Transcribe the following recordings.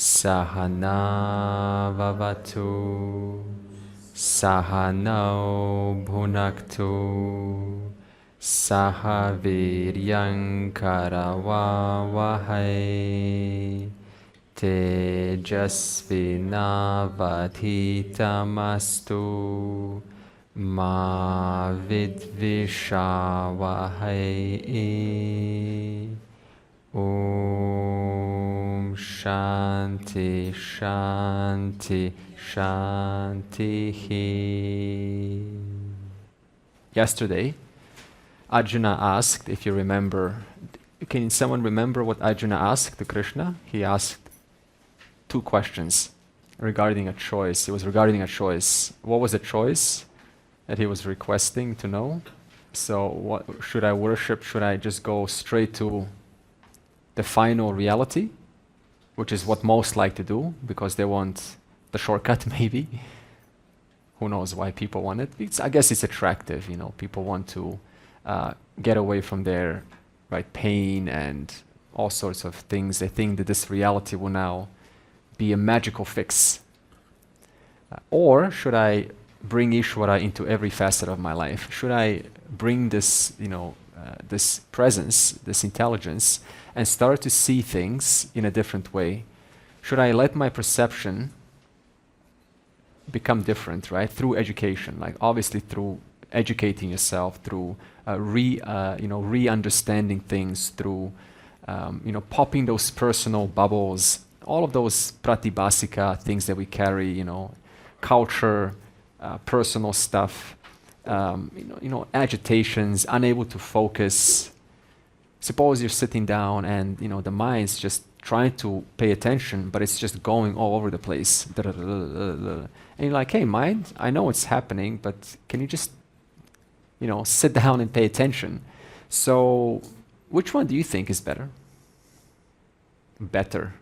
Sahana Vavatu Sahanau Bhunaktu Sahaviryang Karavavahai Tejasvinavadhitamastu Ma Vidvishavahai. Om Shanti Shanti Shanti. Yesterday, Arjuna asked, if you remember, can someone remember what Arjuna asked to Krishna? He asked two questions regarding a choice. It was regarding a choice. What was the choice that he was requesting to know? So what should I worship? Should I just go straight to the final reality, which is what most like to do because they want the shortcut maybe. Who knows why people want it? I guess it's attractive, you know. People want to get away from their pain and all sorts of things. They think that this reality will now be a magical fix. Or should I bring Ishvara into every facet of my life? Should I bring this, this presence, this intelligence, and start to see things in a different way? Should I let my perception become different, right? Through education, obviously through educating yourself, through re-understanding things, through popping those personal bubbles, all of those pratibhasika things that we carry, culture, personal stuff, agitations, unable to focus. Suppose you're sitting down and the mind's just trying to pay attention, but it's just going all over the place. And you're like, hey, mind, I know what's happening, but can you just, sit down and pay attention? So which one do you think is better? Better.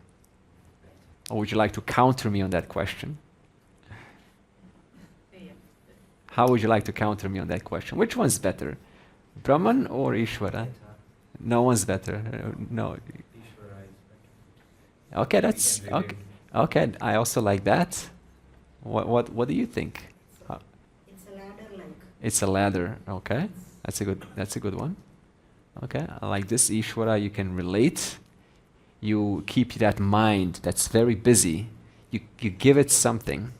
Or would you like to counter me on that question? How would you like to counter me on that question? Which one's better? Brahman or Ishvara? No one's better. No. Okay, that's okay. Okay, I also like that. What do you think? It's a ladder like. It's a ladder. Okay, that's a good one. Okay, I like this. Ishvara, you can relate. You keep that mind that's very busy. You give it something.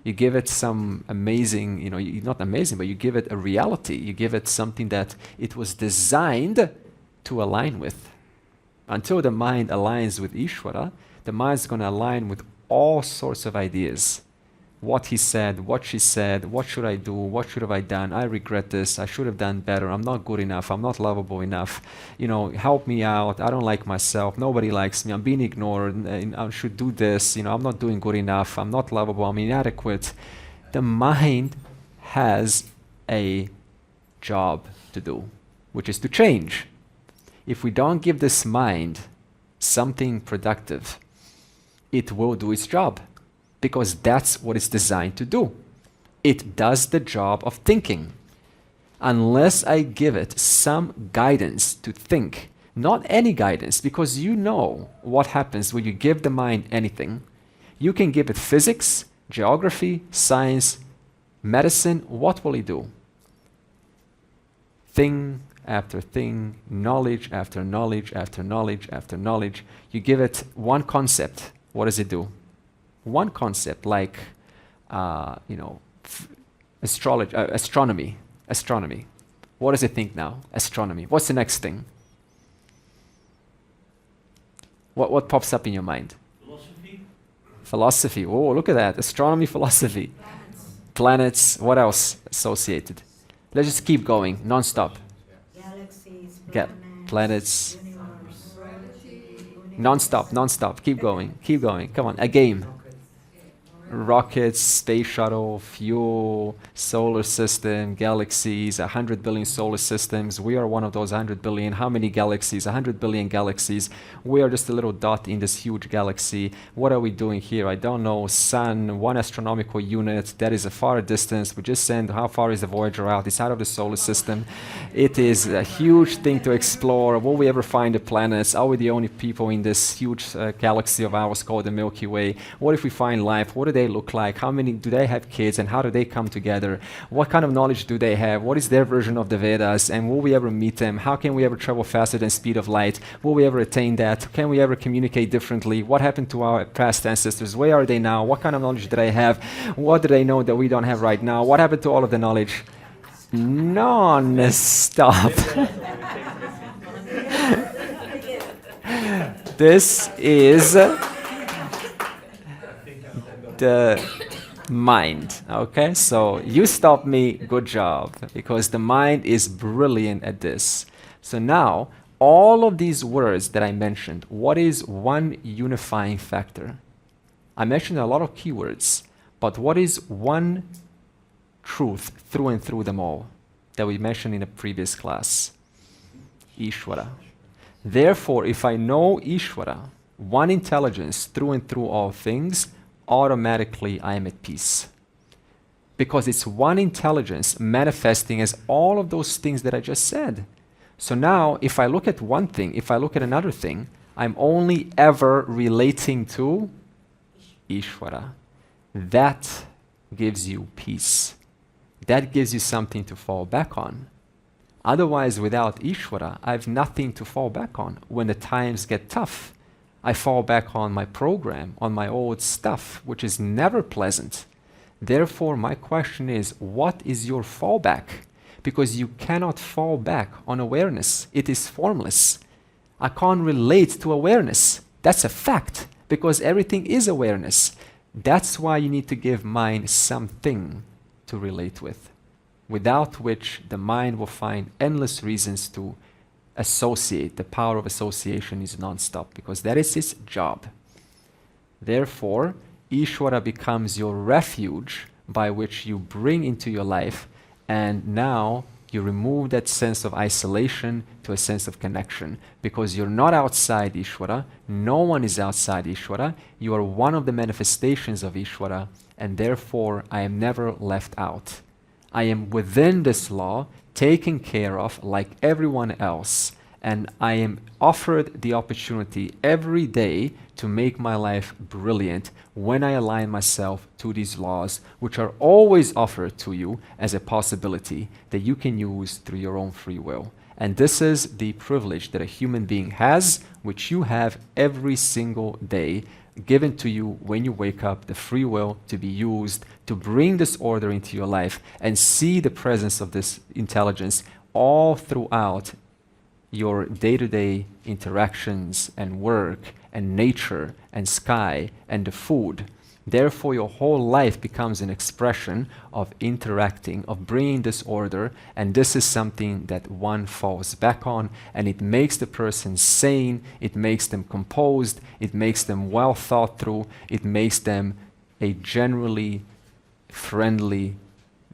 You give it some amazing, not amazing, but you give it a reality. You give it something that it was designed to align with. Until the mind aligns with Ishvara, the mind's going to align with all sorts of ideas. What he said, what she said, what should I do, what should have I done, I regret this, I should have done better, I'm not good enough, I'm not lovable enough, help me out, I don't like myself, nobody likes me, I'm being ignored, I should do this, I'm not doing good enough, I'm not lovable, I'm inadequate. The mind has a job to do, which is to change. If we don't give this mind something productive, it will do its job, because that's what it's designed to do. It does the job of thinking. Unless I give it some guidance to think, not any guidance, because you know what happens when you give the mind anything. You can give it physics, geography, science, medicine. What will it do? Thing after thing, knowledge after knowledge after knowledge after knowledge. You give it one concept. What does it do? One concept, like astronomy. What does it think now? Astronomy. What's the next thing? What pops up in your mind? Philosophy. Oh, look at that. Astronomy, philosophy. Planets. What else associated? Let's just keep going, non-stop. Galaxies, planets. universe. Non-stop. Keep going. Come on, a game. rockets, space shuttle, fuel, solar system, galaxies, 100 billion solar systems. We are one of those 100 billion. How many galaxies? 100 billion galaxies. We are just a little dot in this huge galaxy. What are we doing here? I don't know. Sun, 1 astronomical unit. That is a far distance. We just send, how far is the Voyager out? It's out of the solar system. It is a huge thing to explore. Will we ever find the planets? Are we the only people in this huge galaxy of ours called the Milky Way? What if we find life? What do they look like? How many do they have kids, and how do they come together? What kind of knowledge do they have? What is their version of the Vedas, and will we ever meet them? How can we ever travel faster than speed of light? Will we ever attain that? Can we ever communicate differently? What happened to our past ancestors? Where are they now? What kind of knowledge do they have? What do they know that we don't have right now? What happened to all of the knowledge? Non-stop. This is the mind. Okay, so you stop me, good job, because the mind is brilliant at this. So now, all of these words that I mentioned, what is one unifying factor? I mentioned a lot of keywords, but what is one truth through and through them all that we mentioned in a previous class? Ishvara. Therefore, if I know Ishvara, one intelligence through and through all things, automatically I am at peace. Because it's one intelligence manifesting as all of those things that I just said. So now, if I look at one thing, if I look at another thing, I'm only ever relating to Ishvara. That gives you peace. That gives you something to fall back on. Otherwise, without Ishvara, I have nothing to fall back on. When the times get tough, I fall back on my program, on my old stuff, which is never pleasant. Therefore, my question is, what is your fallback? Because you cannot fall back on awareness. It is formless. I can't relate to awareness. That's a fact, because everything is awareness. That's why you need to give mind something to relate with, without which the mind will find endless reasons to associate. The power of association is non-stop, because that is its job. Therefore, Ishvara becomes your refuge by which you bring into your life, and now you remove that sense of isolation to a sense of connection, because you're not outside Ishvara. No one is outside Ishvara. You are one of the manifestations of Ishvara, and therefore I am never left out. I am within this law, taken care of like everyone else, and I am offered the opportunity every day to make my life brilliant when I align myself to these laws, which are always offered to you as a possibility that you can use through your own free will. And this is the privilege that a human being has, which you have every single day, given to you when you wake up, the free will to be used to bring this order into your life and see the presence of this intelligence all throughout your day-to-day interactions and work and nature and sky and the food. Therefore, your whole life becomes an expression of interacting, of bringing this order, and this is something that one falls back on, and it makes the person sane, it makes them composed, it makes them well thought through, it makes them a generally friendly,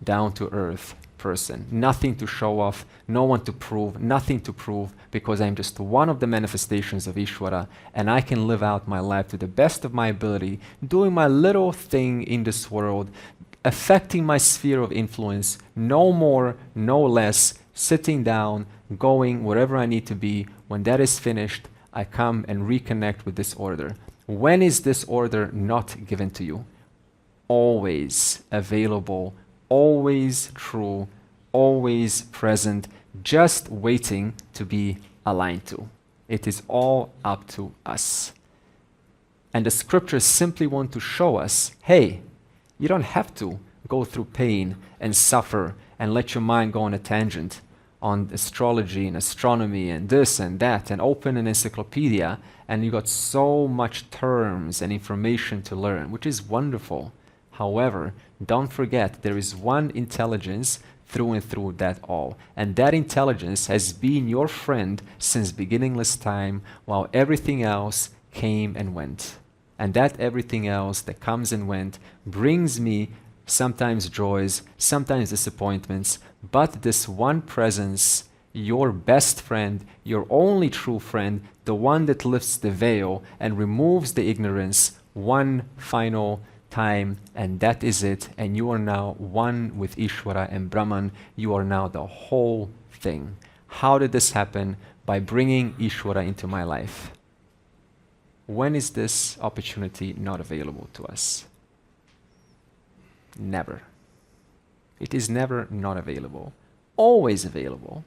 down-to-earth person. Nothing to show off, no one to prove, nothing to prove, because I'm just one of the manifestations of Ishvara, and I can live out my life to the best of my ability, doing my little thing in this world, affecting my sphere of influence, no more, no less, sitting down, going wherever I need to be. When that is finished, I come and reconnect with this order. When is this order not given to you? Always available, always true, always present, just waiting to be aligned to. It is all up to us. And the scriptures simply want to show us, hey, you don't have to go through pain and suffer and let your mind go on a tangent on astrology and astronomy and this and that and open an encyclopedia, and you got so much terms and information to learn, which is wonderful. However, don't forget there is one intelligence through and through that all. And that intelligence has been your friend since beginningless time, while everything else came and went. And that everything else that comes and went brings me sometimes joys, sometimes disappointments, but this one presence, your best friend, your only true friend, the one that lifts the veil and removes the ignorance, one final time, and that is it. And you are now one with Ishvara and Brahman. You are now the whole thing. How did this happen? By bringing Ishvara into my life. When is this opportunity not available to us? Never. It is never not available. Always available.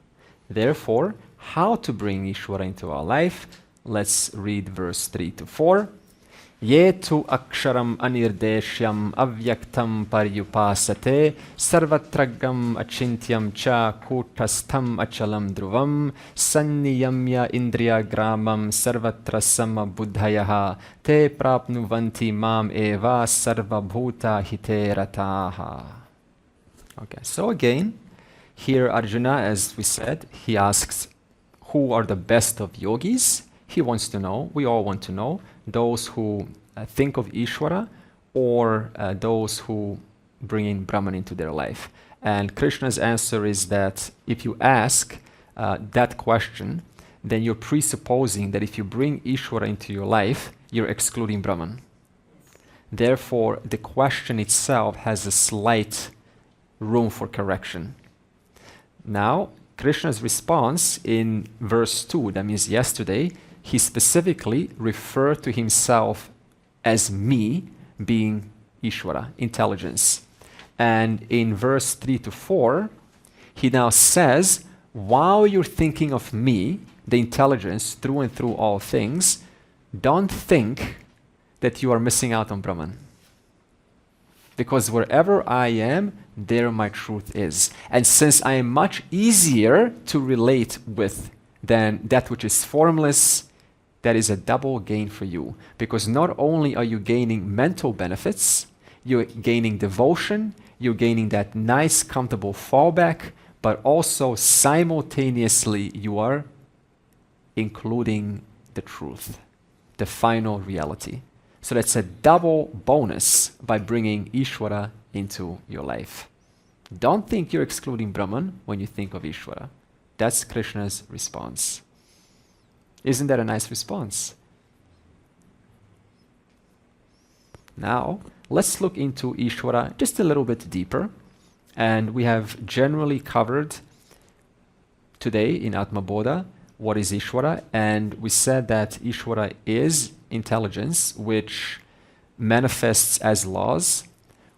Therefore, how to bring Ishvara into our life? Let's read verse 3 to 4. Ye tu aksharam anirdeshyam avyaktam paryupasate sarvatragam achintyam cha kutastham achalam dhruvam sanniyamya indriya gramam sarvatra samabuddhayaha te prapnuvanti mam eva sarvabhuta hiterataha. Okay, so again, here Arjuna, as we said, he asks, who are the best of yogis? He wants to know, we all want to know, those who think of Ishvara or those who bring in Brahman into their life. And Krishna's answer is that if you ask that question, then you're presupposing that if you bring Ishvara into your life, you're excluding Brahman. Therefore, the question itself has a slight room for correction. Now, Krishna's response in verse 2, that means yesterday, he specifically referred to himself as me, being Ishvara, intelligence. And in verse 3 to 4, he now says, while you're thinking of me, the intelligence through and through all things, don't think that you are missing out on Brahman. Because wherever I am, there my truth is. And since I am much easier to relate with than that which is formless, that is a double gain for you. Because not only are you gaining mental benefits, you're gaining devotion, you're gaining that nice, comfortable fallback, but also simultaneously you are including the truth, the final reality. So that's a double bonus by bringing Ishvara into your life. Don't think you're excluding Brahman when you think of Ishvara. That's Krishna's response. Isn't that a nice response? Now, let's look into Ishvara just a little bit deeper. And we have generally covered today in Atma Bodha what is Ishvara. And we said that Ishvara is intelligence which manifests as laws,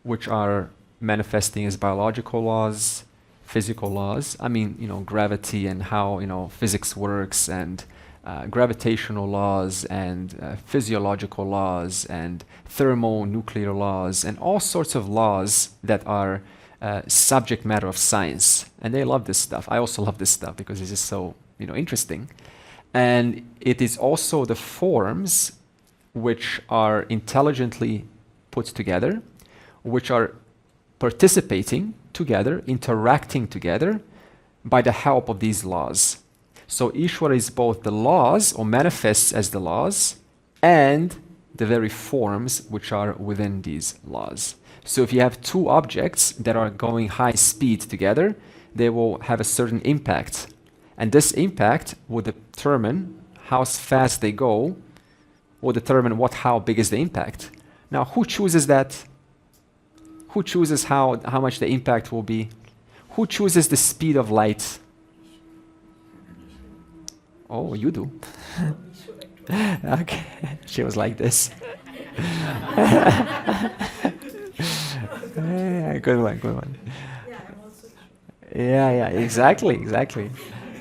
which are manifesting as biological laws, physical laws. I mean, gravity and how, physics works, and gravitational laws, and physiological laws, and thermonuclear laws, and all sorts of laws that are subject matter of science. And they love this stuff. I also love this stuff because it's just so, interesting. And it is also the forms which are intelligently put together, which are participating together, interacting together by the help of these laws. So Ishvara is both the laws, or manifests as the laws, and the very forms which are within these laws. So if you have two objects that are going high speed together, they will have a certain impact. And this impact will determine how fast they go, will determine how big is the impact. Now, who chooses that? Who chooses how much the impact will be? Who chooses the speed of light? Oh, you do. Okay, she was like this. Yeah, good one, good one. Yeah, exactly.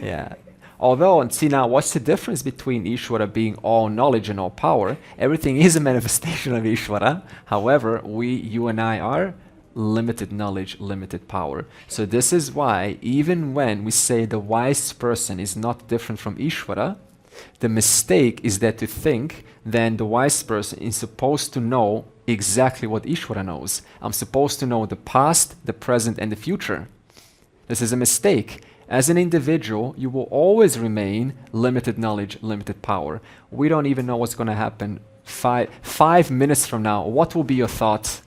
Yeah. Although, and see now, what's the difference between Ishvara being all knowledge and all power? Everything is a manifestation of Ishvara. However, you and I are limited knowledge, limited power. So this is why, even when we say the wise person is not different from Ishvara, the mistake is that to think then the wise person is supposed to know exactly what Ishvara knows. I'm supposed to know the past, the present, and the future. This is a mistake. As an individual, you will always remain limited knowledge, limited power. We don't even know what's going to happen 5 minutes from now, what will be your thought?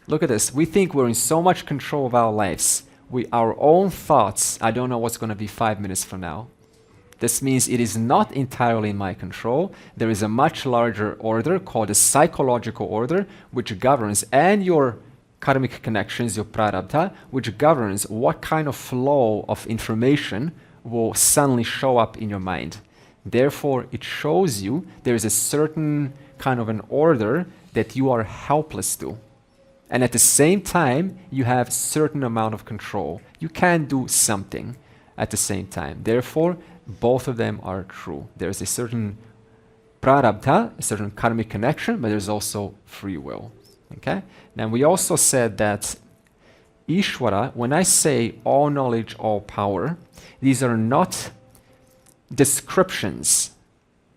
Look at this. We think we're in so much control of our lives. Our own thoughts, I don't know what's going to be 5 minutes from now. This means it is not entirely in my control. There is a much larger order called the psychological order, which governs, and your karmic connections, your prarabdha, which governs what kind of flow of information will suddenly show up in your mind. Therefore, it shows you there is a certain kind of an order that you are helpless to. And at the same time, you have certain amount of control. You can do something at the same time. Therefore, both of them are true. There's a certain prarabdha, a certain karmic connection, but there's also free will. Okay? Now, we also said that Ishvara, when I say all knowledge, all power, these are not descriptions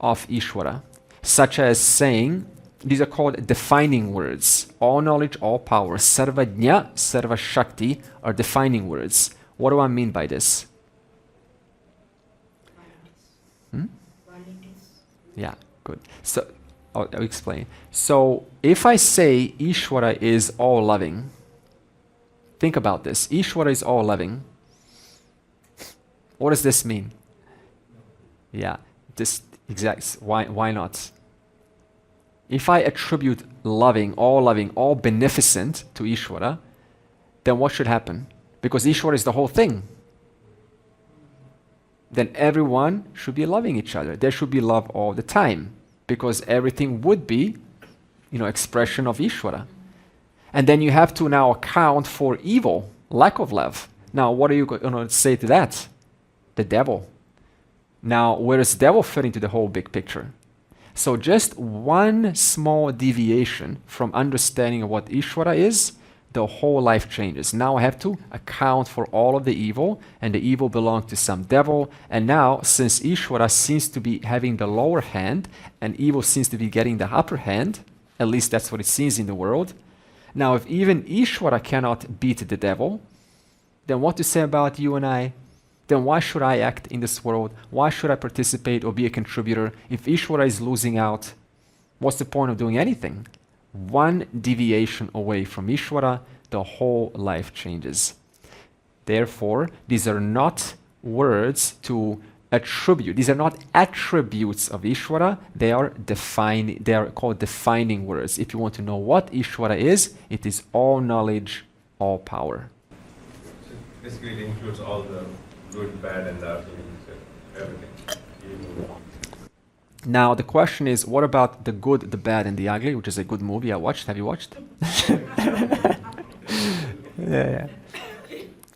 of Ishvara, such as saying, these are called defining words. All knowledge, all power. Sarvajna, Sarva Shakti are defining words. What do I mean by this? Qualities. Yeah, good. So, I'll explain. So, if I say Ishvara is all loving, think about this. Ishvara is all loving. What does this mean? Yeah, this exact. Why not? If I attribute loving, all beneficent to Ishvara, then what should happen? Because Ishvara is the whole thing. Then everyone should be loving each other. There should be love all the time, because everything would be, expression of Ishvara. And then you have to now account for evil, lack of love. Now, what are you going to say to that? The devil. Now, where does devil fit into the whole big picture? So just one small deviation from understanding of what Ishvara is, the whole life changes. Now I have to account for all of the evil, and the evil belongs to some devil. And now, since Ishvara seems to be having the lower hand, and evil seems to be getting the upper hand, at least that's what it seems in the world. Now, if even Ishvara cannot beat the devil, then what to say about you and I? Then why should I act in this world? Why should I participate or be a contributor? If Ishvara is losing out, what's the point of doing anything? One deviation away from Ishvara, the whole life changes. Therefore, these are not words to attribute. These are not attributes of Ishvara. They are called defining words. If you want to know what Ishvara is, it is all knowledge, all power. So basically, it includes all the good, bad, and the ugly, everything. Now the question is, what about the good, the bad, and the ugly, which is a good movie I watched. Have you watched? Yeah.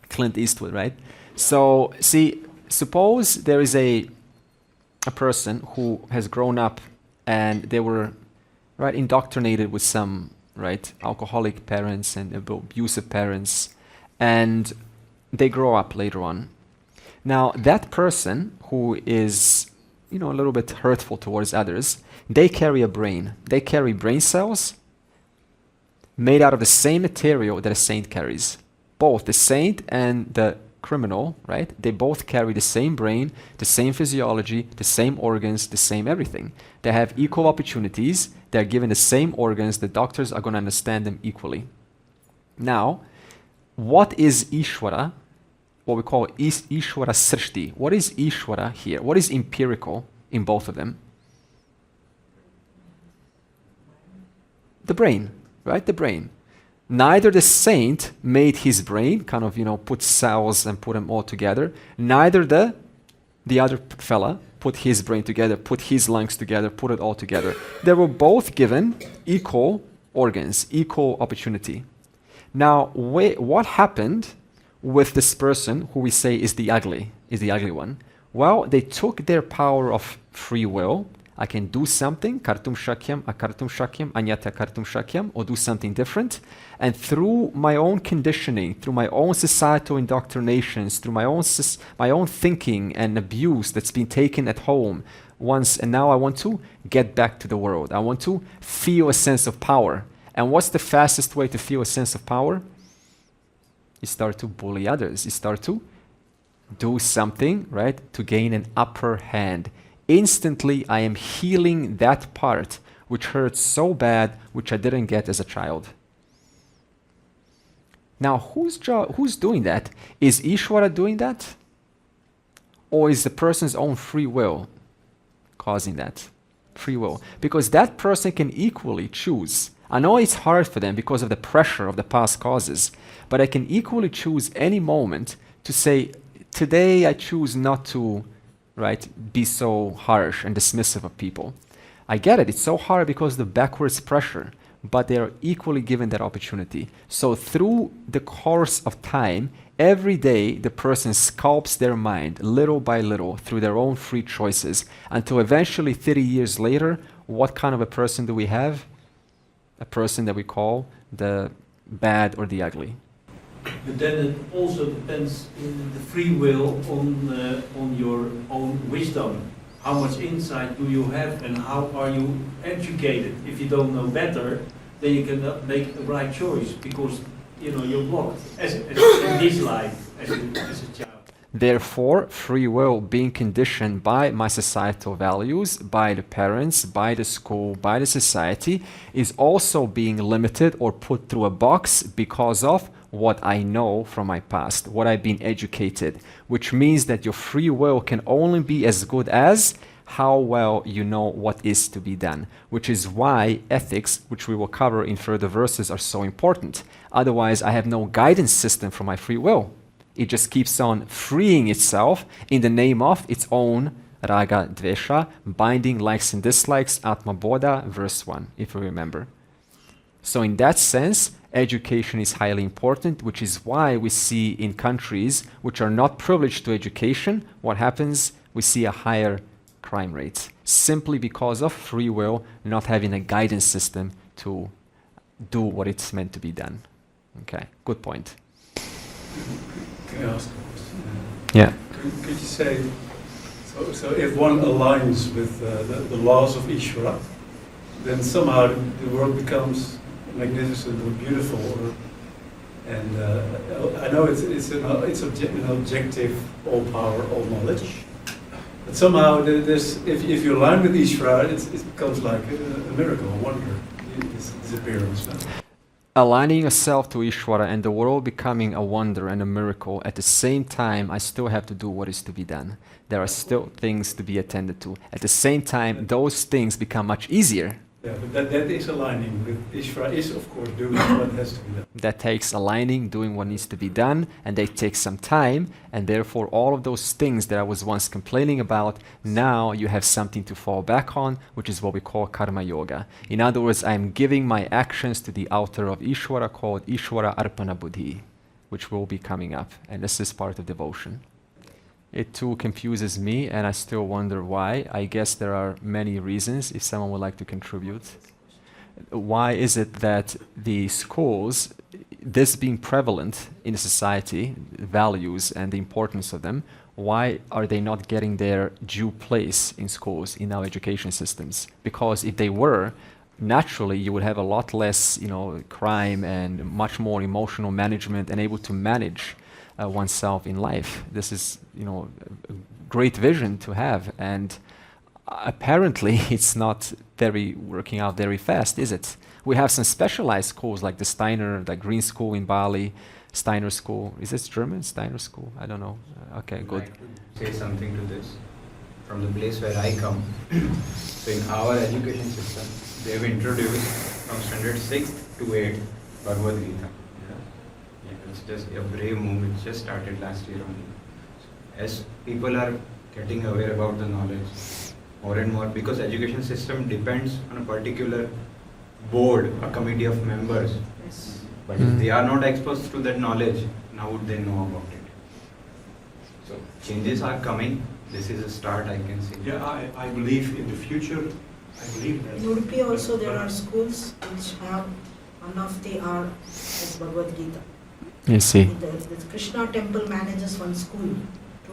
Clint Eastwood, right? So, see, suppose there is a person who has grown up and they were indoctrinated with some alcoholic parents and abusive parents, and they grow up later on. Now, that person who is, a little bit hurtful towards others, they carry a brain. They carry brain cells made out of the same material that a saint carries. Both the saint and the criminal, they both carry the same brain, the same physiology, the same organs, the same everything. They have equal opportunities. They're given the same organs. The doctors are going to understand them equally. Now, what is Ishvara? What we call Ishvara Srishti. What is Ishvara here? What is empirical in both of them? The brain, right? The brain. Neither the saint made his brain, put cells and put them all together. Neither the other fella put his brain together, put his lungs together, put it all together. They were both given equal organs, equal opportunity. Now, what happened with this person who we say is the ugly one? Well, they took their power of free will. I can do something, kartum shakyam, akartum shakyam, anyata kartum shakyam, or do something different. And through my own conditioning, through my own societal indoctrinations, through my own thinking and abuse that's been taken at home once, and now I want to get back to the world. I want to feel a sense of power. And what's the fastest way to feel a sense of power? You start to bully others. You start to do something, to gain an upper hand. instantly I am healing that part which hurts so bad, which I didn't get as a child. Now, who's doing that? Is Ishvara doing that? Or is the person's own free will causing that? Free will. Because that person can equally choose. I know it's hard for them because of the pressure of the past causes, but I can equally choose any moment to say, today I choose not to, right, be so harsh and dismissive of people. I get it, it's so hard because of the backwards pressure, but they are equally given that opportunity. So through the course of time, every day the person sculpts their mind little by little through their own free choices until eventually 30 years later, what kind of a person do we have? A person that we call the bad or the ugly. But then it also depends in the free will on your own wisdom. How much insight do you have and how are you educated? If you don't know better, then you cannot make the right choice because you're blocked in this life as a child. Therefore, free will being conditioned by my societal values, by the parents, by the school, by the society, is also being limited or put through a box because of what I know from my past, what I've been educated, which means that your free will can only be as good as how well you know what is to be done, which is why ethics, which we will cover in further verses, are so important. Otherwise, I have no guidance system for my free will. It just keeps on freeing itself in the name of its own raga dvesha, binding likes and dislikes, atma bodha, verse 1, if you remember. So in that sense, education is highly important, which is why we see in countries which are not privileged to education, what happens? We see a higher crime rate, simply because of free will not having a guidance system to do what it's meant to be done. Okay, good point. Can I ask a question? Yeah. Could you say, so if one aligns with the laws of Ishvara, then somehow the world becomes magnificent or beautiful, and I know it's an objective, all power, all knowledge, but somehow if you align with Ishvara, it becomes like a miracle, a wonder, this disappearance. Aligning yourself to Ishvara and the world becoming a wonder and a miracle, at the same time, I still have to do what is to be done. There are still things to be attended to. At the same time, those things become much easier. Yeah, but that is aligning with Ishvara is, of course, doing what has to be done. That takes aligning, doing what needs to be done, and they take some time, and therefore all of those things that I was once complaining about, now you have something to fall back on, which is what we call karma yoga. In other words, I am giving my actions to the altar of Ishvara called Ishvara Arpana Buddhi, which will be coming up, and this is part of devotion. It too confuses me, and I still wonder why. I guess there are many reasons, if someone would like to contribute. Why is it that the schools, this being prevalent in the society, values and the importance of them, why are they not getting their due place in schools, in our education systems? Because if they were, naturally you would have a lot less, crime and much more emotional management and able to manage oneself in life. This is, a great vision to have, and apparently it's not working out very fast, is it? We have some specialized schools like the Steiner, the Green School in Bali, Steiner School. Is this German? Steiner School? I don't know. Okay, good. I'd like to say something to this from the place where I come. So in our education system, they have introduced from standard 6th to 8th Bhagavad Gita. It's just a brave move. It just started last year only. As people are getting aware about the knowledge more and more, because education system depends on a particular board, a committee of members. But if they are not exposed to that knowledge, how would they know about it? So changes are coming. This is a start, I can say. Yeah, I believe in the future. I believe that. In Udupi also there are schools which have one of the hour as Bhagavad Gita. You see. The Krishna temple manages one school,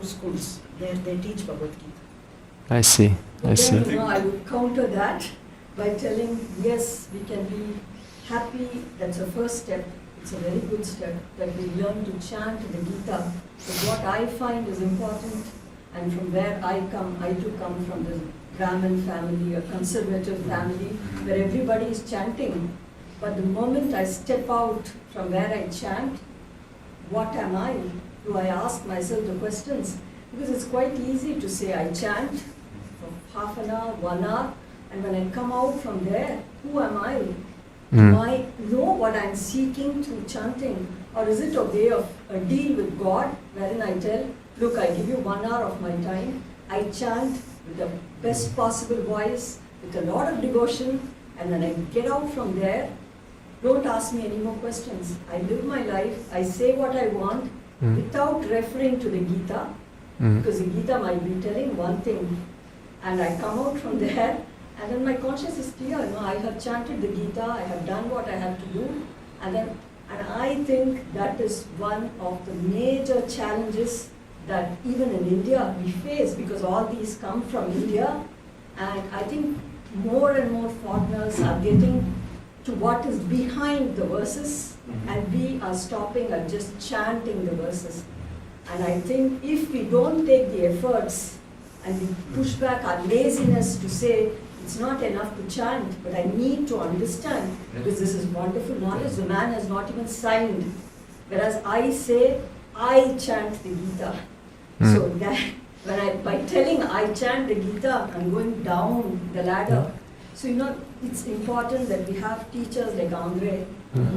2 schools. There they teach Bhagavad Gita. I see. I see. Then, I would counter that by telling, yes, we can be happy. That's a first step. It's a very good step that we learn to chant the Gita. But what I find is important And from where I too come from the Brahmin family, a conservative family, where everybody is chanting. But the moment I step out from where I chant, what am I? Do I ask myself the questions? Because it's quite easy to say I chant for half an hour, 1 hour, and when I come out from there, who am I? Do I know what I'm seeking through chanting? Or is it a way of a deal with God, wherein I tell, look, I give you 1 hour of my time, I chant with the best possible voice, with a lot of devotion, and when I get out from there, don't ask me any more questions. I live my life, I say what I want, without referring to the Gita, because the Gita might be telling one thing, and I come out from there, and then my conscience is clear. I have chanted the Gita, I have done what I have to do, and I think that is one of the major challenges that even in India we face, because all these come from India, and I think more and more foreigners are getting to what is behind the verses, and we are stopping at just chanting the verses. And I think if we don't take the efforts and we push back our laziness to say, it's not enough to chant, but I need to understand, because this is wonderful knowledge. The man has not even signed. Whereas I say, I chant the Gita. So that by telling I chant the Gita, I'm going down the ladder. So it's important that we have teachers like Andre,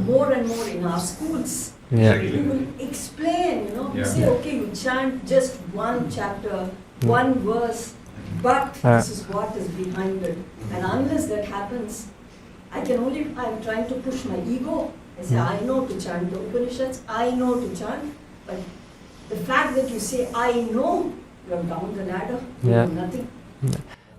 more and more in our schools. Yeah. We will explain, we say, okay, you chant just one chapter, one verse, but this is what is behind it. And unless that happens, I'm trying to push my ego. I say, I know to chant the Upanishads, I know to chant, but the fact that you say, I know, you're down the ladder, you know nothing.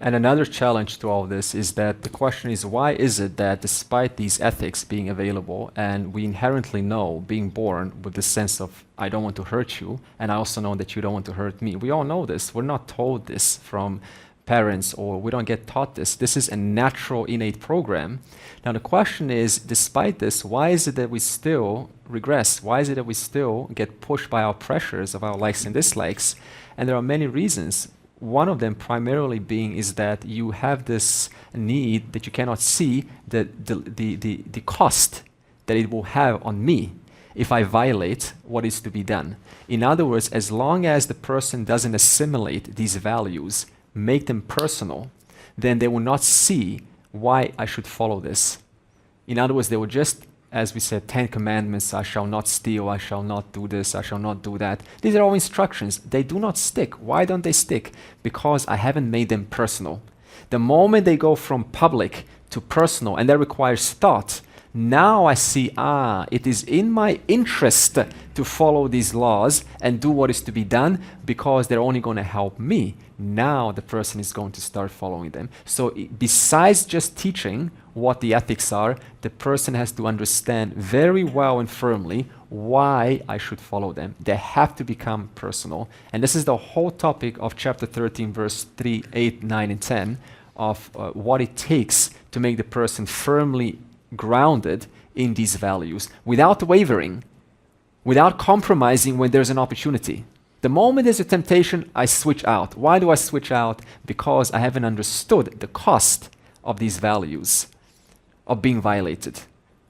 And another challenge to all this is that the question is, why is it that despite these ethics being available, and we inherently know, being born with the sense of, I don't want to hurt you, and I also know that you don't want to hurt me. We all know this. We're not told this from parents, or we don't get taught this. This is a natural, innate program. Now the question is, despite this, why is it that we still regress? Why is it that we still get pushed by our pressures of our likes and dislikes? And there are many reasons. One of them primarily being is that you have this need that you cannot see the cost that it will have on me if I violate what is to be done. In other words, as long as the person doesn't assimilate these values, make them personal, then they will not see why I should follow this. In other words, they will just, as we said, 10 commandments, I shall not steal, I shall not do this, I shall not do that. These are all instructions. They do not stick. Why don't they stick? Because I haven't made them personal. The moment they go from public to personal, and that requires thought, now I see, it is in my interest to follow these laws and do what is to be done because they're only going to help me. Now the person is going to start following them. So besides just teaching what the ethics are, the person has to understand very well and firmly why I should follow them. They have to become personal. And this is the whole topic of chapter 13, verse 3, 8, 9, and 10 of what it takes to make the person firmly grounded in these values without wavering, without compromising when there's an opportunity. The moment there's a temptation, I switch out. Why do I switch out? Because I haven't understood the cost of these values, of being violated.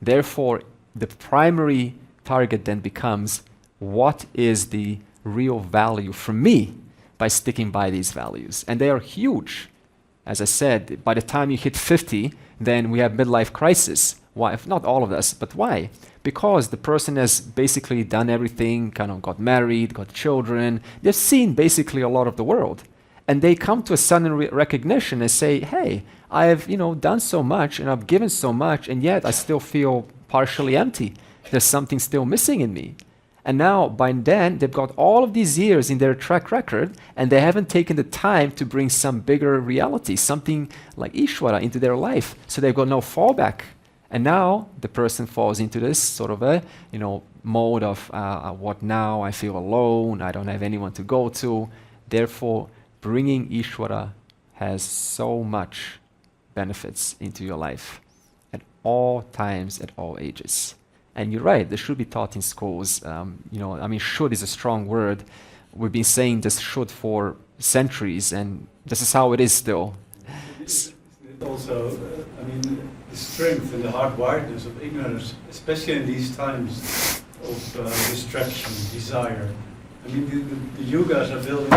Therefore, the primary target then becomes, what is the real value for me by sticking by these values? And they are huge. As I said, by the time you hit 50, then we have midlife crisis. Why? If not all of us, but why? Because the person has basically done everything, kind of got married, got children. They've seen basically a lot of the world. And they come to a sudden recognition and say, hey, I've done so much and I've given so much, and yet I still feel partially empty. There's something still missing in me. And now, by then, they've got all of these years in their track record, and they haven't taken the time to bring some bigger reality, something like Ishvara, into their life. So they've got no fallback. And now the person falls into this sort of a mode of what now? I feel alone. I don't have anyone to go to. Therefore, bringing Ishvara has so much benefits into your life at all times, at all ages. And you're right, this should be taught in schools. Should is a strong word. We've been saying this should for centuries, and this is how it is still. It also, I mean, the strength and the hardwiredness of ignorance, especially in these times of distraction, desire. I mean, the yugas are building,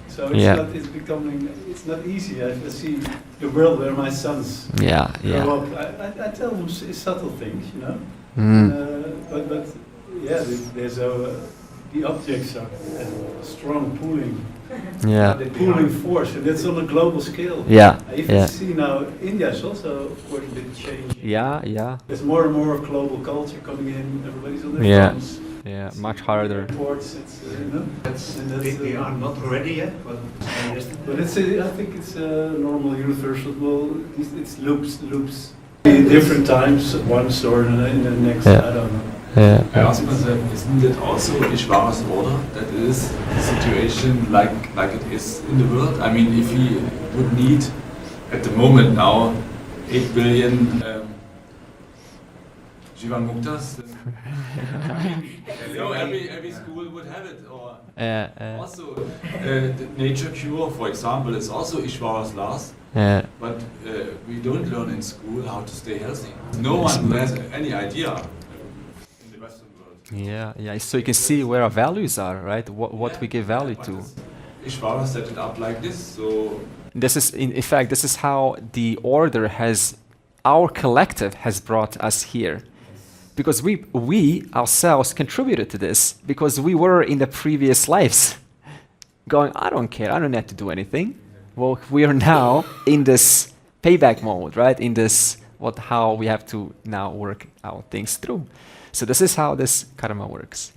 so it's Yeah. not. It's becoming. It's not easy. I see the world where my sons Yeah, grow yeah. up. I tell them subtle things, you know. Mm. But yeah, there's the objects are a strong Yeah, pulling force, and that's on a global scale. yeah, I even yeah. see now India is also quite a bit changing. Yeah, yeah, There's more and more global culture coming in. Everybody's on their Yeah. phones. yeah. Much harder. Airports, it's you know. And that's, They are not ready yet, but But it's I think it's a normal universal. Well, it's loops. In different times, once or in the next. Yeah. I don't know. Yeah. I ask myself, isn't it also Ishvara's order that is the situation like it is in the world? I mean, if he would need at the moment now 8 billion Jivan Muktas, then every school would have it. Or also, the nature cure, for example, is also Ishvara's laws. But we don't learn in school how to stay healthy. No one has any idea in the Western world. Yeah, yeah. So you can see where our values are, right? What we give value But to. Ishvara set it up like this, so This is, in fact, this is how the order has, our collective has brought us here. Because we ourselves contributed to this, because we were in the previous lives going, I don't care, I don't have to do anything. Well, we are now in this payback mode, right? In this, how we have to now work our things through. So this is how this karma works.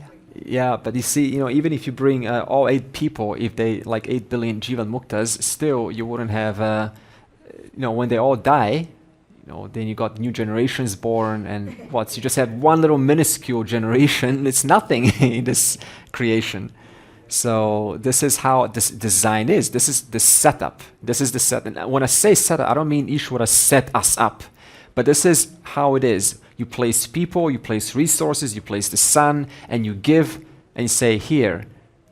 Yeah, but you see, even if you bring all 8 people, if they like 8 billion Jivan Muktas, still you wouldn't have, when they all die, then you got new generations born, and you just have one little minuscule generation. It's nothing in this creation. So this is how this design is. This is the setup. This is the set. And when I say setup, I don't mean Ishvara set us up, but this is how it is. You place people, you place resources, you place the sun, and you give, and you say, here,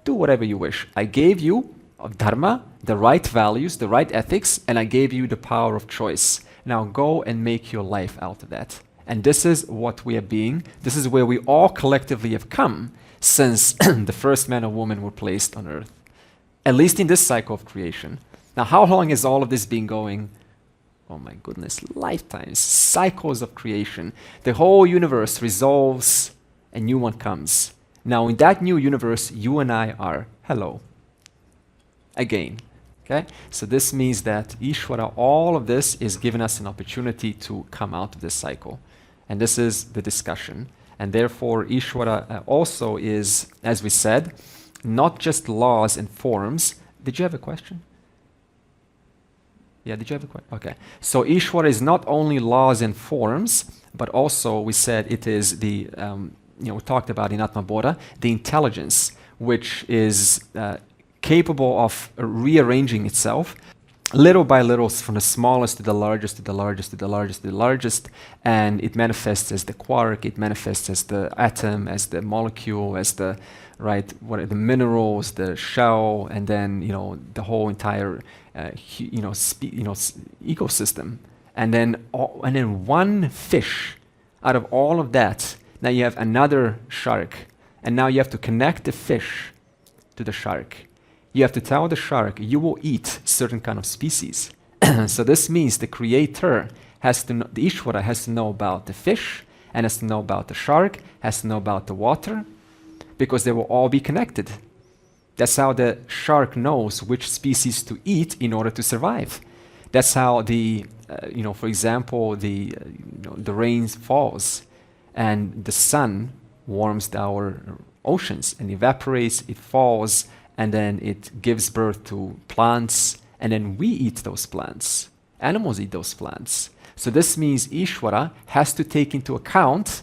do whatever you wish. I gave you of dharma, the right values, the right ethics, and I gave you the power of choice. Now go and make your life out of that. And this is what we are being. This is where we all collectively have come since the first man and woman were placed on earth, at least in this cycle of creation. Now, how long has all of this been going? Oh my goodness, lifetimes, cycles of creation. The whole universe resolves, a new one comes. Now, in that new universe, you and I are. Hello. Again. Okay? So this means that Ishvara, all of this is giving us an opportunity to come out of this cycle. And this is the discussion. And therefore, Ishvara also is, as we said, not just laws and forms. Did you have a question? Yeah, did you have a question? Okay. So Ishvara is not only laws and forms, but also we said it is the, we talked about in Atma Bodha, the intelligence, which is capable of rearranging itself little by little, from the smallest to the largest to the largest to the largest to the largest, and it manifests as the quark, it manifests as the atom, as the molecule, as the the minerals, the shell, and then the whole entire ecosystem, and then one fish out of all of that. Now you have another shark, and now you have to connect the fish to the shark. You have to tell the shark, you will eat certain kind of species. So this means the creator has to know, the Ishvara has to know about the fish, and has to know about the shark, has to know about the water, because they will all be connected. That's how the shark knows which species to eat in order to survive. That's how for example, the rain falls, and the sun warms our oceans and evaporates, it falls, and then it gives birth to plants, and then we eat those plants. Animals eat those plants. So this means Ishvara has to take into account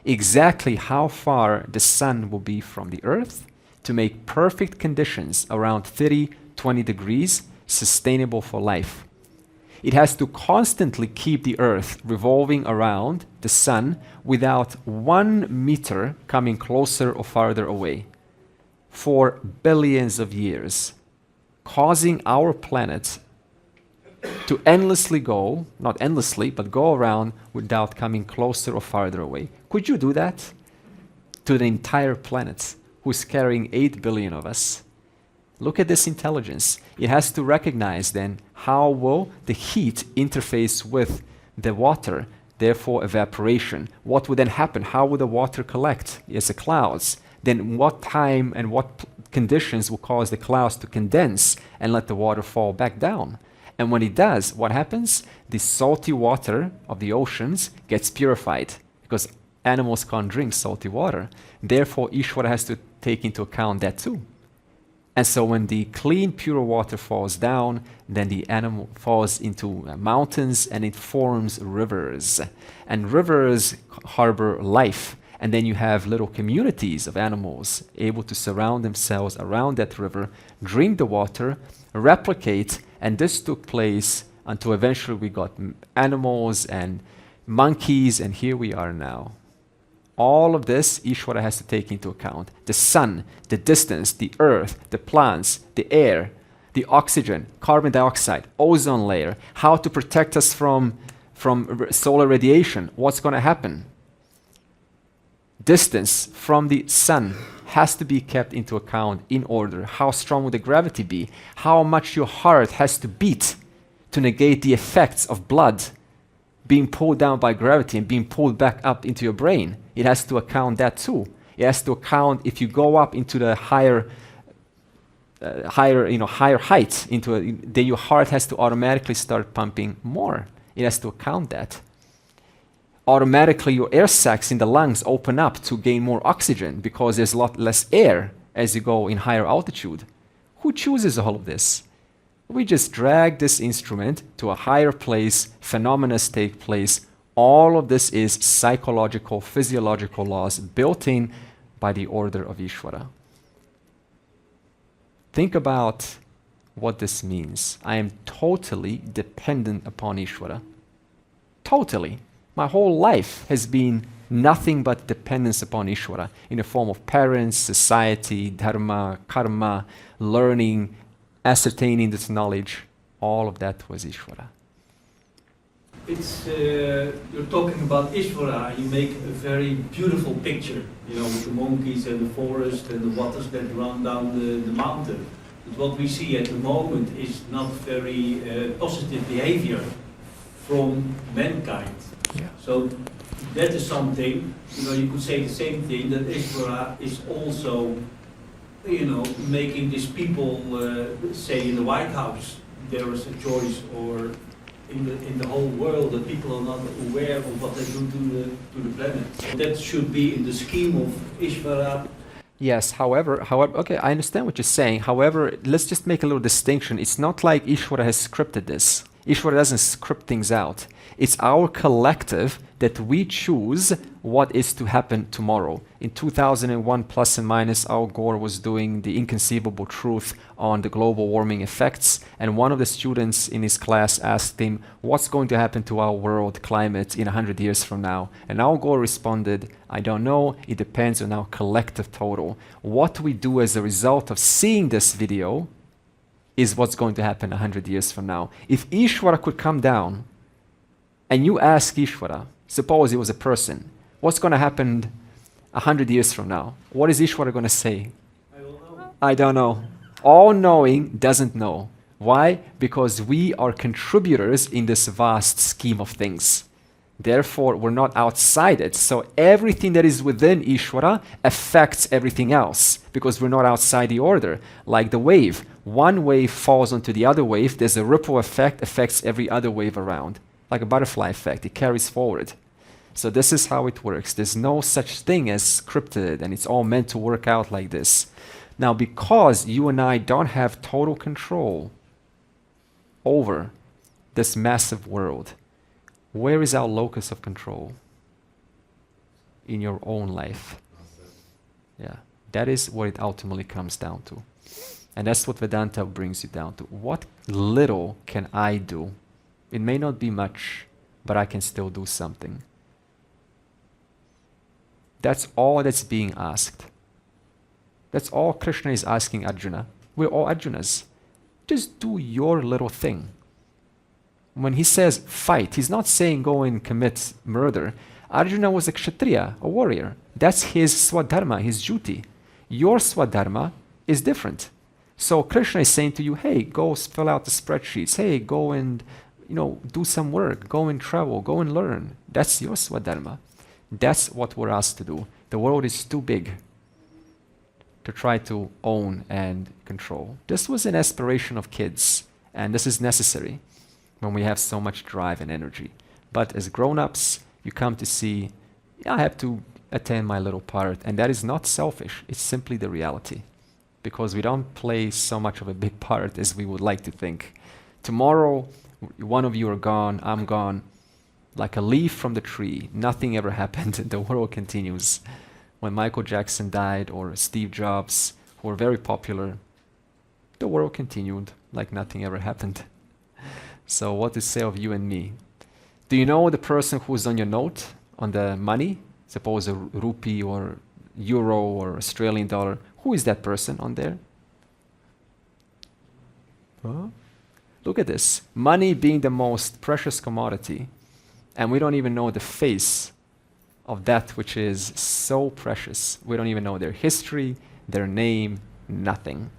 exactly how far the sun will be from the earth to make perfect conditions around 20 degrees sustainable for life. It has to constantly keep the earth revolving around the sun without 1 meter coming closer or farther away, for billions of years. causing our planet to endlessly go, not endlessly, but go around without coming closer or farther away. Could you do that to the entire planet who's carrying 8 billion of us? Look at this intelligence. It has to recognize then how will the heat interface with the water, therefore evaporation. What would then happen? How would the water collect as the clouds? Then what time and what conditions will cause the clouds to condense and let the water fall back down? And when it does, what happens? The salty water of the oceans gets purified because animals can't drink salty water. Therefore, Ishvara has to take into account that too. And so when the clean, pure water falls down, then the animal falls into mountains and it forms rivers. And rivers harbor life. And then you have little communities of animals able to surround themselves around that river, drink the water, replicate, and this took place until eventually we got animals and monkeys, and here we are now. All of this, Ishvara has to take into account. The sun, the distance, the earth, the plants, the air, the oxygen, carbon dioxide, ozone layer, how to protect us from solar radiation, what's going to happen. Distance from the sun has to be kept into account in order. How strong will the gravity be? How much your heart has to beat to negate the effects of blood being pulled down by gravity and being pulled back up into your brain. It has to account that too. It has to account if you go up into the higher heights, then your heart has to automatically start pumping more. It has to account that. Automatically your air sacs in the lungs open up to gain more oxygen because there's a lot less air as you go in higher altitude. Who chooses all of this? We just drag this instrument to a higher place, phenomena take place. All of this is psychological, physiological laws built in by the order of Ishvara. Think about what this means. I am totally dependent upon Ishvara. Totally. My whole life has been nothing but dependence upon Ishvara in the form of parents, society, dharma, karma, learning, ascertaining this knowledge. All of that was Ishvara. It's you're talking about Ishvara. You make a very beautiful picture, with the monkeys and the forest and the waters that run down the mountain. But what we see at the moment is not very positive behavior from mankind. Yeah. So that is something, you could say the same thing, that Ishvara is also, making these people, say in the White House, there is a choice, or in the whole world that people are not aware of what they do to the planet. That should be in the scheme of Ishvara. Yes, however, okay, I understand what you're saying. However, let's just make a little distinction. It's not like Ishvara has scripted this. Ishvara doesn't script things out. It's our collective that we choose what is to happen tomorrow. In 2001, plus and minus, Al Gore was doing the inconceivable truth on the global warming effects, and one of the students in his class asked him, what's going to happen to our world climate in 100 years from now? And Al Gore responded, I don't know, it depends on our collective total. What we do as a result of seeing this video is what's going to happen 100 years from now. If Ishvara could come down and you ask Ishvara, suppose it was a person, what's going to happen 100 years from now? What is Ishvara going to say? I don't know. I don't know. All knowing doesn't know. Why? Because we are contributors in this vast scheme of things. Therefore, we're not outside it. So everything that is within Ishvara affects everything else because we're not outside the order. Like the wave. One wave falls onto the other wave. There's a ripple effect, affects every other wave around. Like a butterfly effect. It carries forward. So this is how it works. There's no such thing as scripted, and it's all meant to work out like this. Now, because you and I don't have total control over this massive world, where is our locus of control? In your own life. Yeah, that is what it ultimately comes down to. And that's what Vedanta brings you down to. What little can I do? It may not be much, but I can still do something. That's all that's being asked. That's all Krishna is asking Arjuna. We're all Arjunas. Just do your little thing. When he says fight, he's not saying go and commit murder. Arjuna was a kshatriya, a warrior. That's his swadharma, his duty. Your swadharma is different. So Krishna is saying to you, hey, go fill out the spreadsheets. Hey, go and do some work. Go and travel. Go and learn. That's your swadharma. That's what we're asked to do. The world is too big to try to own and control. This was an aspiration of kids, and this is necessary when we have so much drive and energy. But as grown-ups, you come to see, I have to attend my little part, and that is not selfish. It's simply the reality, because we don't play so much of a big part as we would like to think. Tomorrow, one of you are gone, I'm gone, like a leaf from the tree. Nothing ever happened. The world continues. When Michael Jackson died, or Steve Jobs, who were very popular, the world continued like nothing ever happened. So what to say of you and me? Do you know the person who's on your note, on the money? Suppose a rupee or euro or Australian dollar. Who is that person on there? Huh? Look at this. Money being the most precious commodity, and we don't even know the face of that which is so precious. We don't even know their history, their name, nothing.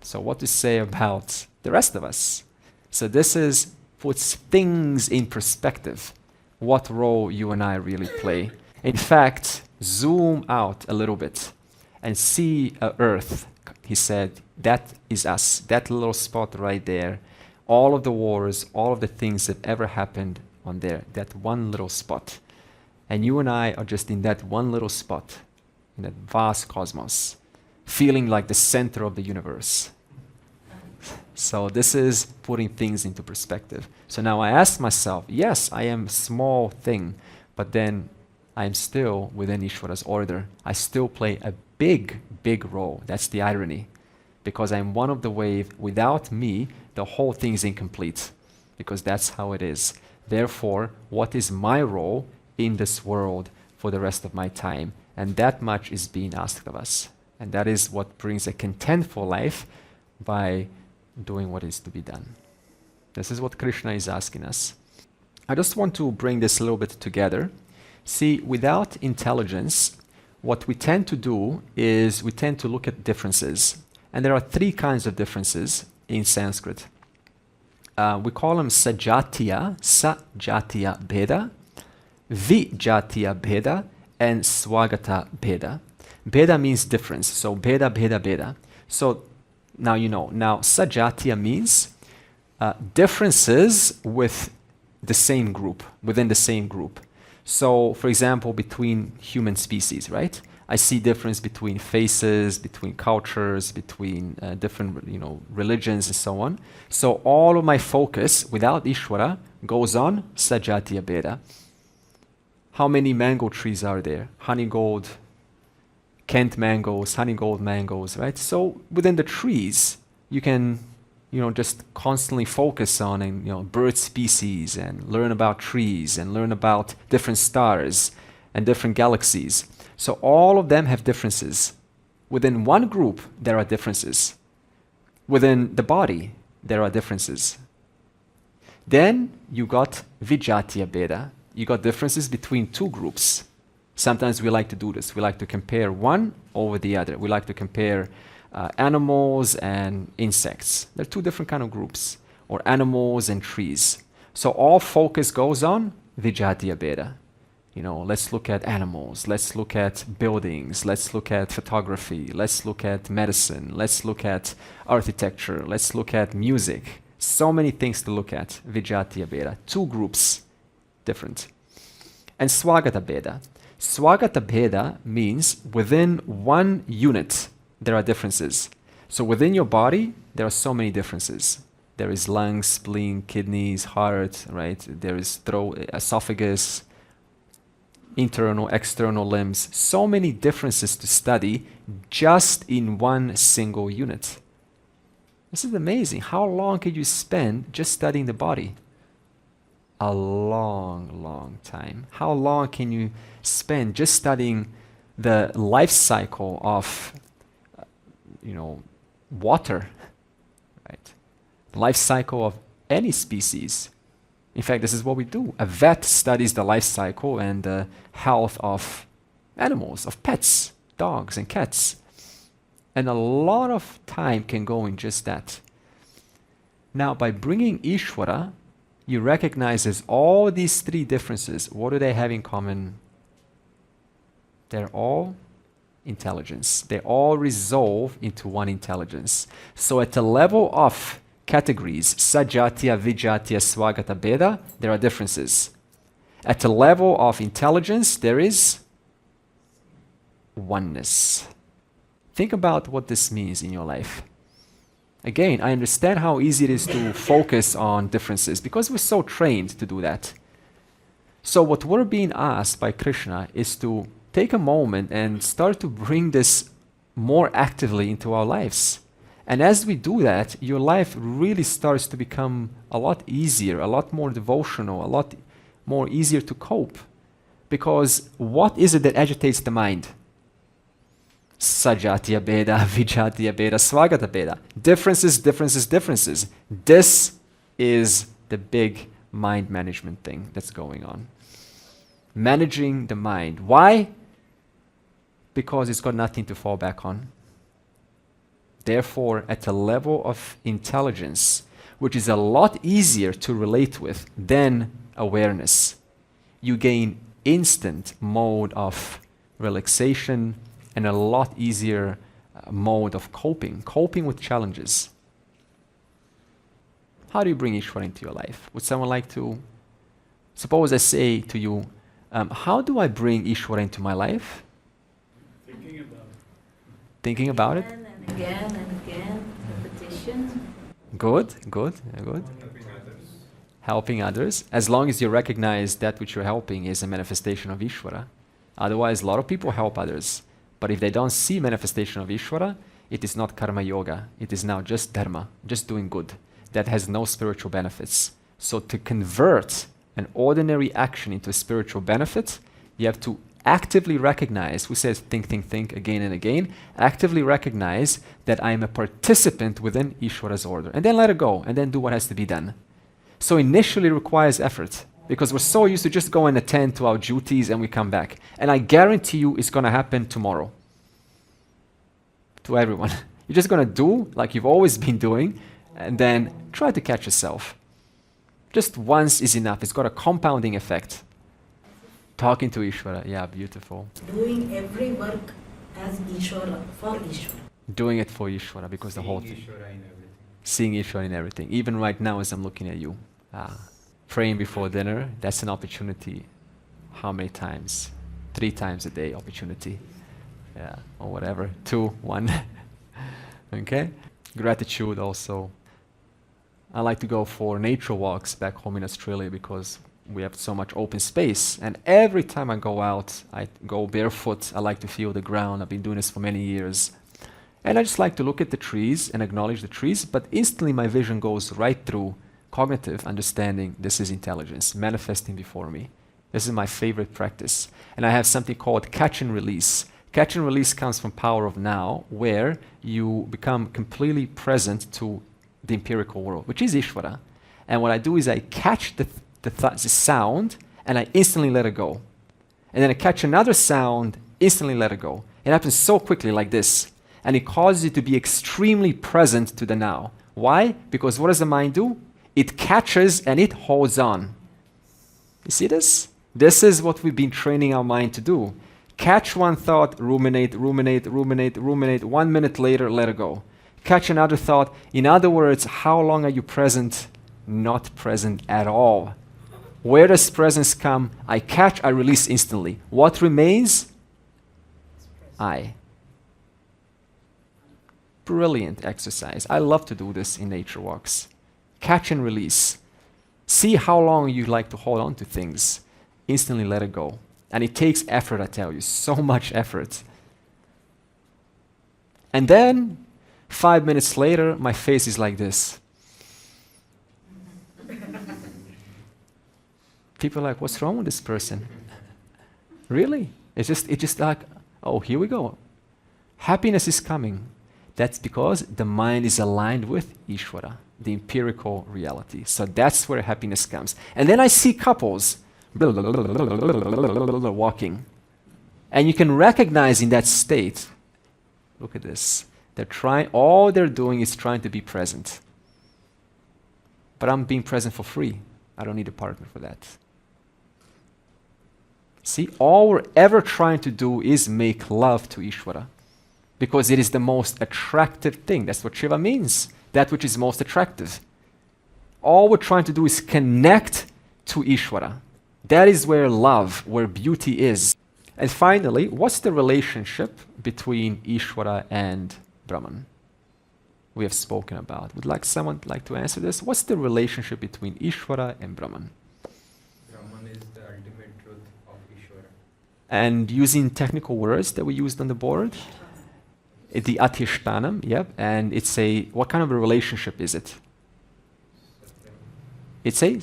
So what to say about the rest of us? So this puts things in perspective, what role you and I really play. In fact, zoom out a little bit and see Earth. He said, that is us, that little spot right there. All of the wars, all of the things that ever happened on there, that one little spot. And you and I are just in that one little spot, in that vast cosmos, feeling like the center of the universe. So this is putting things into perspective. So now I ask myself, yes, I am a small thing, but then I am still within Ishvara's order. I still play a big, big role. That's the irony. Because I'm one of the wave. Without me, the whole thing is incomplete. Because that's how it is. Therefore, what is my role in this world for the rest of my time? And that much is being asked of us. And that is what brings a contentful life by doing what is to be done. This is what Krishna is asking us. I just want to bring this a little bit together. See, without intelligence, what we tend to do is we tend to look at differences. And there are three kinds of differences in Sanskrit. We call them sajatiya bheda, vijatiya bheda, and swagata bheda. Bheda means difference, so bheda. So now you know. Now sajatiya means differences with the same group, within the same group. So for example, between human species, right? I see difference between faces, between cultures, between different religions and so on. So all of my focus without Ishvara goes on sajatiya bheda. How many mango trees are there? Honeygold, Kent mangoes, honeygold mangoes, right? So within the trees, you can just constantly focus on bird species and learn about trees and learn about different stars and different galaxies. So all of them have differences. Within one group, there are differences. Within the body, there are differences. Then you got vijatiya bheda. You got differences between two groups. Sometimes we like to do this. We like to compare one over the other. We like to compare animals and insects. They're two different kind of groups. Or animals and trees. So all focus goes on vijatiya bheda. Let's look at animals, let's look at buildings, let's look at photography, let's look at medicine, let's look at architecture, let's look at music. So many things to look at, vijatiya bheda. Two groups, different. And swagata bheda. Swagata bheda means within one unit, there are differences. So within your body, there are so many differences. There is lungs, spleen, kidneys, heart, right? There is throat, esophagus, internal, external limbs, so many differences to study just in one single unit. This is amazing. How long could you spend just studying the body? A long, long time. How long can you spend just studying the life cycle of, water, right? Life cycle of any species. In fact, this is what we do. A vet studies the life cycle and the health of animals, of pets, dogs and cats. And a lot of time can go in just that. Now, by bringing Ishvara, you recognize as all these three differences, what do they have in common? They're all intelligence. They all resolve into one intelligence. So at the level of categories, Sajatiya, Vijatiya, Swagata, Beda, there are differences. At the level of intelligence, there is oneness. Think about what this means in your life. Again, I understand how easy it is to focus on differences because we're so trained to do that. So what we're being asked by Krishna is to take a moment and start to bring this more actively into our lives. And as we do that, your life really starts to become a lot easier, a lot more devotional, a lot more easier to cope. Because what is it that agitates the mind? Sajatiya Beda, Vijatiya Beda, Swagata Beda. Differences, differences, differences. This is the big mind management thing that's going on. Managing the mind. Why? Because it's got nothing to fall back on. Therefore, at a level of intelligence, which is a lot easier to relate with than awareness, you gain instant mode of relaxation and a lot easier mode of coping with challenges. How do you bring Ishvara into your life? Would someone like to, suppose I say to you, how do I bring Ishvara into my life? Thinking about it. Thinking about it? Again and again, repetition. Good, good, good. Helping others. As long as you recognize that which you're helping is a manifestation of Ishvara. Otherwise, a lot of people help others. But if they don't see manifestation of Ishvara, it is not karma yoga. It is now just dharma, just doing good. That has no spiritual benefits. So to convert an ordinary action into a spiritual benefit, you have to actively recognize, who says think, think, think again and again, actively recognize that I am a participant within Ishvara's order. And then let it go, and then do what has to be done. So initially it requires effort, because we're so used to just go and attend to our duties and we come back. And I guarantee you it's going to happen tomorrow. To everyone. You're just going to do like you've always been doing, and then try to catch yourself. Just once is enough. It's got a compounding effect. Talking to Ishvara, yeah, beautiful. Doing every work as Ishvara, for Ishvara. Doing it for Ishvara, because the whole Seeing thing. Ishvara in everything. Seeing Ishvara in everything. Even right now as I'm looking at you. Praying before dinner, that's an opportunity. How many times? 3 times a day opportunity. Yeah, or whatever. 2, 1. Okay? Gratitude also. I like to go for nature walks back home in Australia because we have so much open space. And every time I go out, I go barefoot. I like to feel the ground. I've been doing this for many years. And I just like to look at the trees and acknowledge the trees, but instantly my vision goes right through cognitive understanding. This is intelligence manifesting before me. This is my favorite practice. And I have something called catch and release. Catch and release comes from power of now, where you become completely present to the empirical world, which is Ishvara. And what I do is I catch the sound and I instantly let it go. And then I catch another sound, instantly let it go. It happens so quickly like this. And it causes you to be extremely present to the now. Why? Because what does the mind do? It catches and it holds on. You see this? This is what we've been training our mind to do. Catch one thought, ruminate, ruminate, ruminate, ruminate. 1 minute later, let it go. Catch another thought. In other words, how long are you present? Not present at all. Where does presence come? I catch, I release instantly. What remains? I. Brilliant exercise. I love to do this in nature walks. Catch and release. See how long you like to hold on to things. Instantly let it go. And it takes effort, I tell you, so much effort. And then, 5 minutes later, my face is like this. People are like, what's wrong with this person? Really? It's just like, oh, here we go. Happiness is coming. That's because the mind is aligned with Ishvara, the empirical reality. So that's where happiness comes. And then I see couples walking. And you can recognize in that state, look at this, all they're doing is trying to be present. But I'm being present for free. I don't need a partner for that. See, all we're ever trying to do is make love to Ishvara. Because it is the most attractive thing. That's what Shiva means. That which is most attractive. All we're trying to do is connect to Ishvara. That is where love, where beauty is. And finally, what's the relationship between Ishvara and Brahman? We have spoken about. Would someone like to answer this? What's the relationship between Ishvara and Brahman? Brahman is the ultimate truth of Ishvara. And using technical words that we used on the board, the Adhishtanam, yep, and what kind of a relationship is it? It's a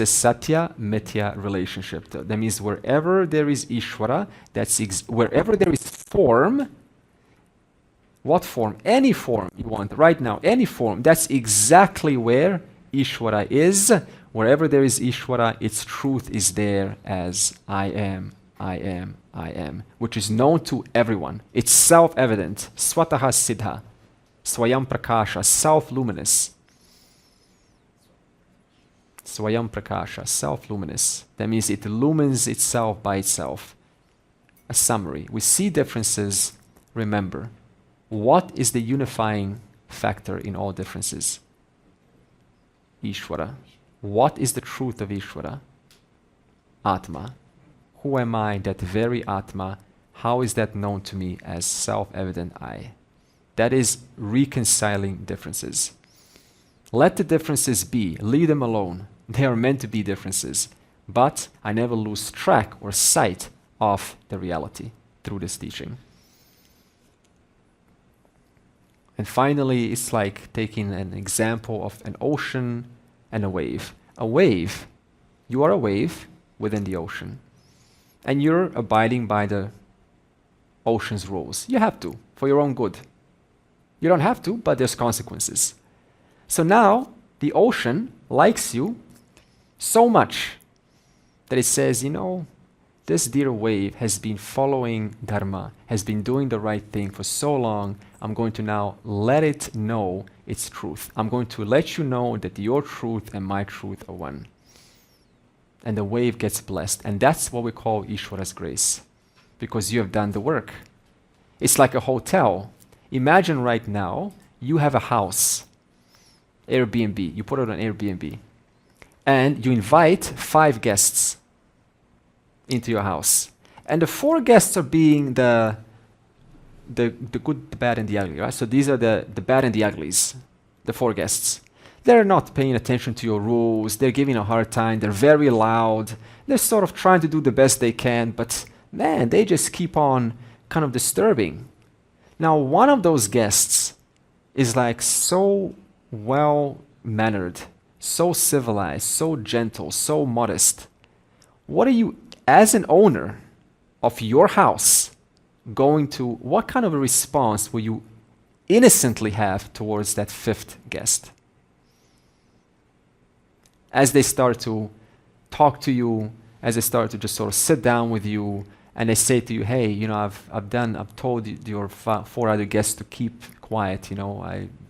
Satya Mithya relationship. That means wherever there is Ishvara, wherever there is form, what form? Any form you want right now, any form, that's exactly where Ishvara is. Wherever there is Ishvara, its truth is there as I am, which is known to everyone. It's self-evident, swataha siddha, swayam prakasha, self-luminous. Swayam prakasha, self-luminous. That means it illumines itself by itself. A summary. We see differences, remember. What is the unifying factor in all differences? Ishvara. What is the truth of Ishvara? Atma. Who am I, that very Atma? How is that known to me as self-evident I? That is reconciling differences. Let the differences be. Leave them alone. They are meant to be differences. But I never lose track or sight of the reality through this teaching. And finally, it's like taking an example of an ocean and a wave. A wave, you are a wave within the ocean. And you're abiding by the ocean's rules. You have to, for your own good. You don't have to, but there's consequences. So now, the ocean likes you so much that it says, this dear wave has been following Dharma, has been doing the right thing for so long. I'm going to now let it know its truth. I'm going to let you know that your truth and my truth are one. And the wave gets blessed. And that's what we call Ishvara's grace. Because you have done the work. It's like a hotel. Imagine right now, you have a house, Airbnb. You put it on Airbnb. And you invite 5 guests into your house. And the 4 guests are being the good, the bad, and the ugly, right? So these are the bad and the uglies, the 4 guests. They're not paying attention to your rules. They're giving a hard time. They're very loud. They're sort of trying to do the best they can, but man, they just keep on kind of disturbing. Now, one of those guests is like so well-mannered, so civilized, so gentle, so modest. What are you, as an owner of your house, what kind of a response will you innocently have towards that 5th guest? As they start to talk to you, as they start to just sort of sit down with you, and they say to you, hey, I've told your 4 other guests to keep quiet,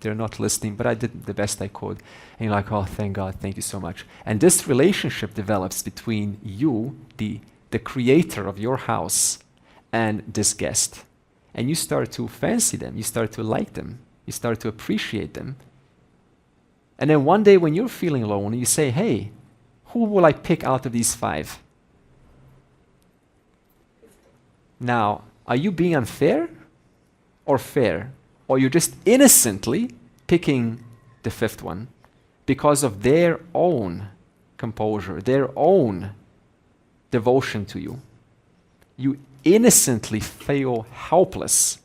they're not listening, but I did the best I could. And you're like, oh, thank God, thank you so much. And this relationship develops between you, the creator of your house, and this guest. And you start to fancy them, you start to like them, you start to appreciate them. And then one day when you're feeling lonely, you say, hey, who will I pick out of these 5? Now, are you being unfair or fair? Or you're just innocently picking the 5th one because of their own composure, their own devotion to you. You innocently feel helpless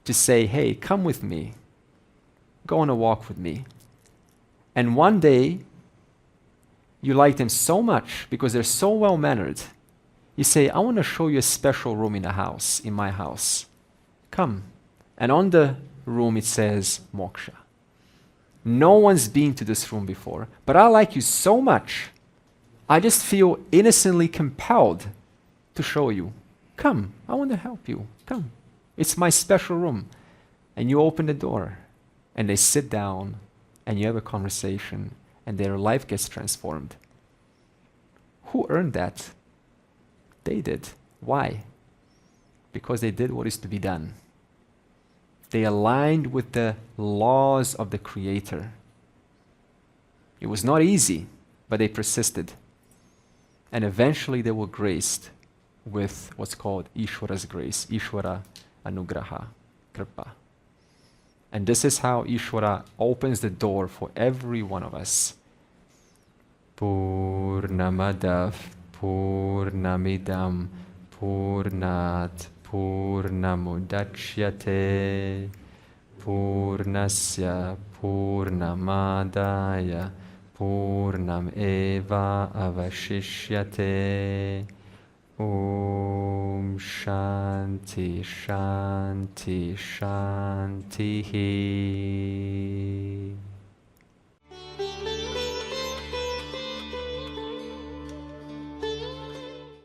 to say, hey, come with me. Go on a walk with me. And one day, you like them so much because they're so well-mannered. You say, I want to show you a special room in my house. Come. And on the room it says moksha. No one's been to this room before, but I like you so much, I just feel innocently compelled to show you. Come, I want to help you. Come. It's my special room. And you open the door, and they sit down, and you have a conversation, and their life gets transformed. Who earned that? They did. Why? Because they did what is to be done. They aligned with the laws of the Creator. It was not easy, but they persisted. And eventually they were graced with what's called Ishwara's grace, Ishwara Anugraha, Kripa. And this is how Ishwara opens the door for every one of us. Purnamadav Purnamidam Purnat Purnamudachyate Purnasya Purnamadaya Purnam Eva Avashishyate. Om Shanti Shanti Shanti.